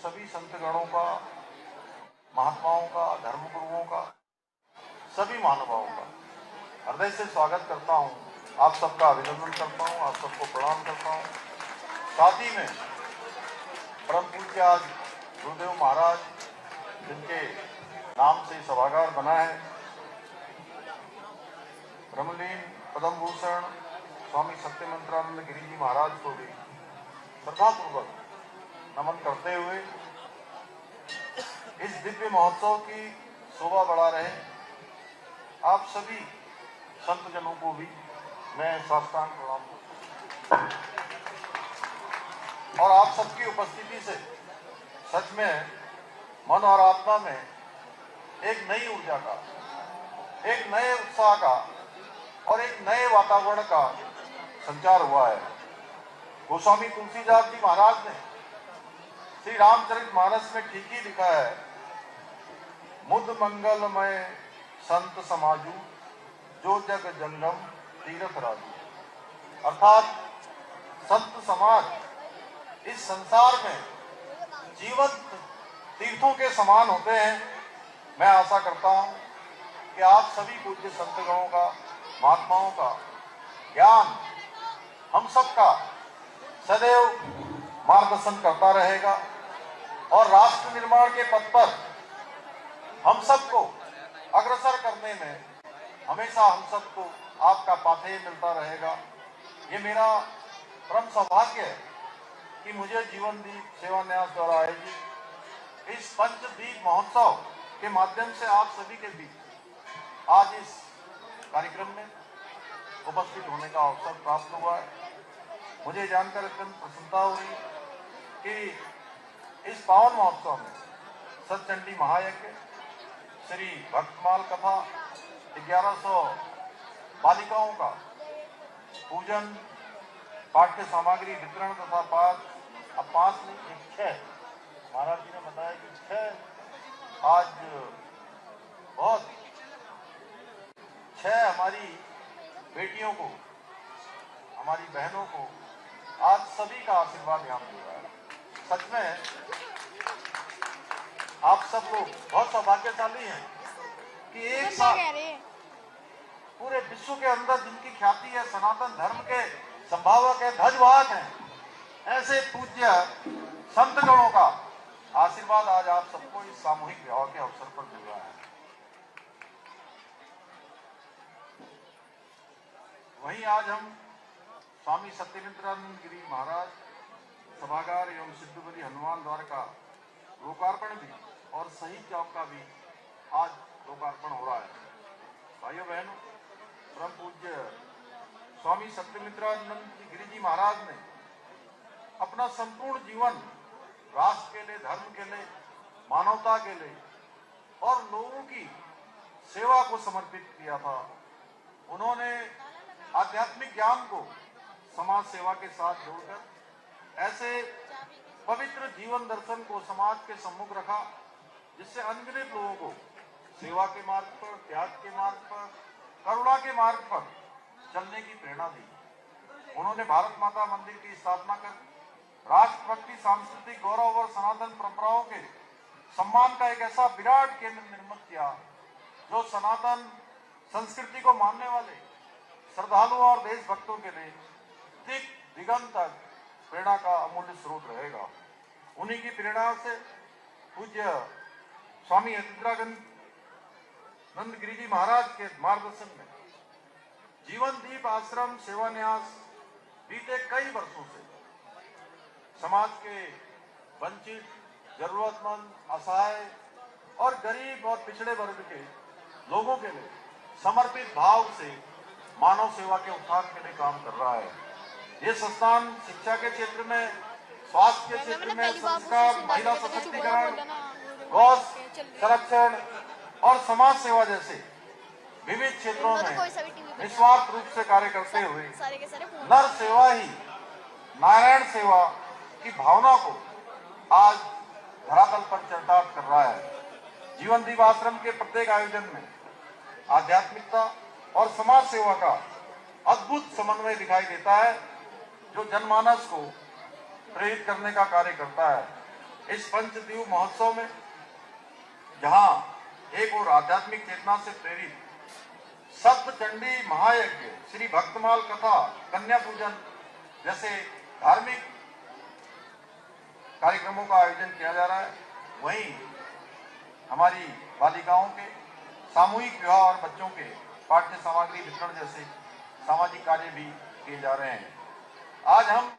सभी संतगणों का, महात्माओं का, धर्मगुरुओं का, सभी महानुभावों का हृदय से स्वागत करता हूं। आप सबका अभिनंदन करता हूं, आप सबको प्रणाम करता हूं। साथ ही में परम पूज्य आज गुरुदेव महाराज, जिनके नाम से सभागार बना है, ब्रह्मलीन पद्म भूषण स्वामी सत्यमंत्रानंद गिरी जी महाराज को भी श्रद्धापूर्वक नमन करते हुए इस दिव्य महोत्सव की शोभा बढ़ा रहे आप सभी संतजनों को भी मैं साष्टांग प्रणाम करता हूं। और आप सबकी उपस्थिति से सच में मन और आत्मा में एक नई ऊर्जा का, एक नए उत्साह का और एक नए वातावरण का संचार हुआ है। गोस्वामी तुलसीदास जी महाराज ने श्री रामचरितमानस में ठीक ही लिखा है, मुद मंगलमय संत समाजू जो जग जंगम तीर्थ राजू। अर्थात संत समाज इस संसार में जीवंत तीर्थों के समान होते हैं। मैं आशा करता हूं कि आप सभी पूज्य संतगणों का, महात्माओं का ज्ञान हम सबका सदैव मार्गदर्शन करता रहेगा और राष्ट्र निर्माण के पथ पर हम सबको अग्रसर करने में हमेशा हम सबको आपका पाथेय मिलता रहेगा। ये मेरा परम सौभाग्य है कि मुझे जीवन दीप सेवा न्यास द्वारा आयोजित इस पंचदीप महोत्सव के माध्यम से आप सभी के बीच आज इस कार्यक्रम में उपस्थित होने का अवसर प्राप्त हुआ है। मुझे जानकर अत्यंत प्रसन्नता हुई कि इस पावन महोत्सव में सतचंडी महायज्ञ, श्री भक्तमाल कथा, 1100 बालिकाओं का पूजन, पाठ्य सामग्री वितरण तथा 5 नहीं 6 महाराज जी ने बताया कि 6 आज बहुत 6 हमारी बेटियों को, हमारी बहनों को आज सभी का आशीर्वाद यहाँ मिल रहा है। सच में आप सब लोग बहुत सौभाग्यशाली हैं कि एक साथ पूरे विश्व के अंदर जिनकी ख्याति है, सनातन धर्म के संभावक है, ध्वजवाहक हैं, ऐसे पूज्य संतगणों का आशीर्वाद आज आप सबको इस सामूहिक विवाह के अवसर पर मिल रहा है। वहीं आज हम स्वामी सत्यमित्रानंद गिरी महाराज सभागार एवं सिद्धबली हनुमान द्वार का लोकार्पण भी और शहीद चौक का भी आज लोकार्पण हो रहा है। भाइयों बहनों, परम पूज्य स्वामी सत्यमित्रानंद गिरी जी महाराज ने अपना संपूर्ण जीवन राष्ट्र के लिए, धर्म के लिए, मानवता के लिए और लोगों की सेवा को समर्पित किया था। उन्होंने आध्यात्मिक ज्ञान को समाज सेवा के साथ जोड़कर ऐसे पवित्र जीवन दर्शन को समाज के सम्मुख रखा, जिससे अनगिनत लोगों को सेवा के मार्ग पर, त्याग के मार्ग पर, करुणा के मार्ग पर चलने की प्रेरणा दी। उन्होंने भारत माता मंदिर की स्थापना कर राष्ट्रभक्ति, सांस्कृतिक गौरव और सनातन परंपराओं के सम्मान का एक ऐसा विराट केंद्र निर्मित किया, जो सनातन संस्कृति को मानने वाले श्रद्धालुओं और देशभक्तों के लिए दिगंत तक प्रेरणा का अमूल्य स्रोत रहेगा। उन्हीं की प्रेरणा से पूज्य स्वामी अतिद्रानंद गिरी जी महाराज के मार्गदर्शन में जीवन दीप आश्रम सेवा न्यास बीते कई वर्षों से समाज के वंचित, जरूरतमंद, असहाय और गरीब और पिछड़े वर्ग के लोगों के लिए समर्पित भाव से मानव सेवा के उत्थान के लिए काम कर रहा है। ये संस्थान शिक्षा के क्षेत्र में, स्वास्थ्य के क्षेत्र में, संस्कार, महिला सशक्तिकरण, गौ संरक्षण और समाज सेवा जैसे विविध क्षेत्रों में निस्वार्थ रूप से कार्य करते हुए नर सेवा ही नारायण सेवा की भावना को आज धरातल पर चरितार्थ कर रहा है। जीवन दीप आश्रम के प्रत्येक आयोजन में आध्यात्मिकता और समाज सेवा का अद्भुत समन्वय दिखाई देता है, जो जनमानस को प्रेरित करने का कार्य करता है। इस पंचद्वीप महोत्सव में जहां एक और आध्यात्मिक चेतना से प्रेरित सप्तचंडी महायज्ञ, श्री भक्तमाल कथा, कन्या पूजन जैसे धार्मिक कार्यक्रमों का आयोजन किया जा रहा है, वहीं हमारी बालिकाओं के सामूहिक विवाह और बच्चों के पाठ्य सामग्री वितरण जैसे सामाजिक कार्य भी किए जा रहे हैं। आज हम